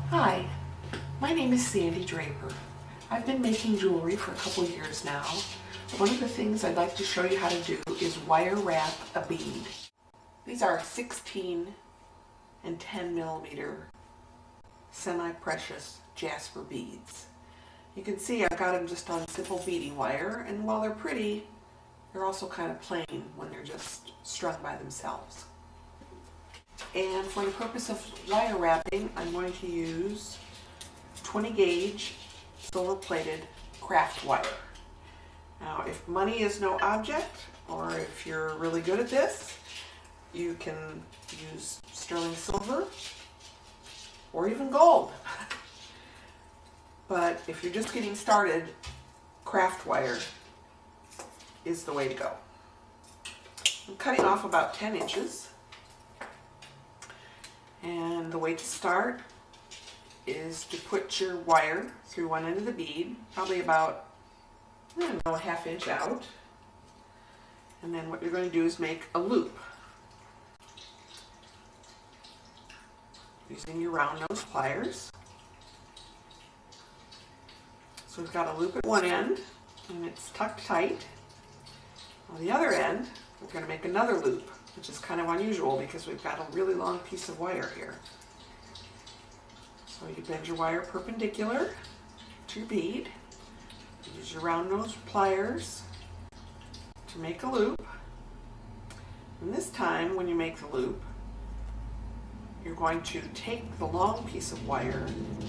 Hi, my name is Sandy Draper. I've been making jewelry for a couple years now. One of the things I'd like to show you how to do is wire wrap a bead. These are 16 and 10 millimeter semi-precious jasper beads. You can see I've got them just on simple beading wire, and while they're pretty, they're also kind of plain when they're just strung by themselves. And for the purpose of wire wrapping, I'm going to use 20 gauge silver plated craft wire. Now, if money is no object, or if you're really good at this, you can use sterling silver or even gold. But if you're just getting started, craft wire is the way to go. I'm cutting off about 10 inches. And the way to start is to put your wire through one end of the bead, probably about, I don't know, a ½ inch out. And then what you're going to do is make a loop using your round nose pliers. So we've got a loop at one end, and it's tucked tight. On the other end, we're going to make another loop, which is kind of unusual because we've got a really long piece of wire here. So you bend your wire perpendicular to your bead, use your round nose pliers to make a loop, and this time when you make the loop, you're going to take the long piece of wire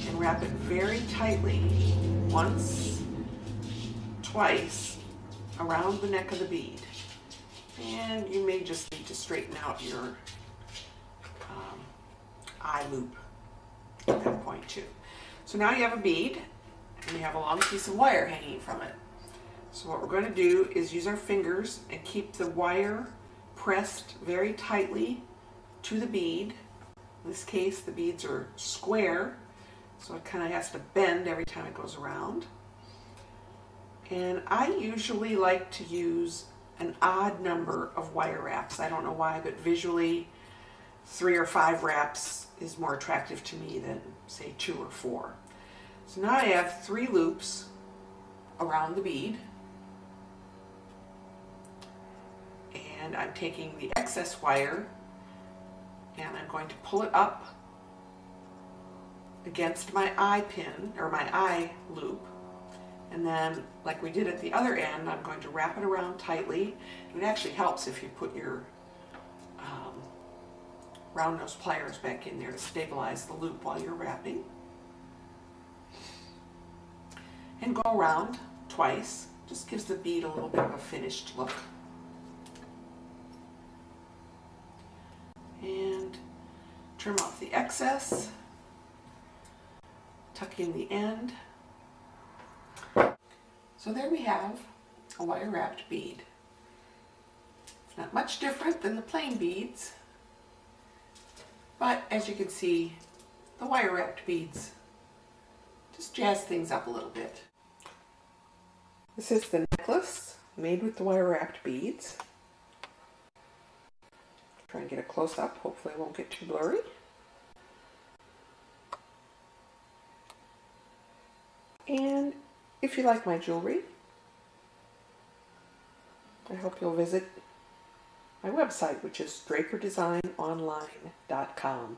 and wrap it very tightly once, twice around the neck of the bead. And you may just need to straighten out your eye loop at that point too. So now you have a bead and you have a long piece of wire hanging from it. So what we're going to do is use our fingers and keep the wire pressed very tightly to the bead. In this case, the beads are square, so it kind of has to bend every time it goes around. And I usually like to use an odd number of wire wraps. I don't know why, but visually 3 or 5 wraps is more attractive to me than, say, 2 or 4. So now I have 3 loops around the bead, and I'm taking the excess wire and I'm going to pull it up against my eye pin, or my eye loop. And then, like we did at the other end, I'm going to wrap it around tightly. It actually helps if you put your round nose pliers back in there to stabilize the loop while you're wrapping. And go around twice. Just gives the bead a little bit of a finished look. And trim off the excess. Tuck in the end. So there we have a wire wrapped bead. It's not much different than the plain beads, but as you can see, the wire wrapped beads just jazz things up a little bit. This is the necklace made with the wire wrapped beads. Try and get a close up, hopefully it won't get too blurry. And if you like my jewelry, I hope you'll visit my website, which is draperdesignonline.com.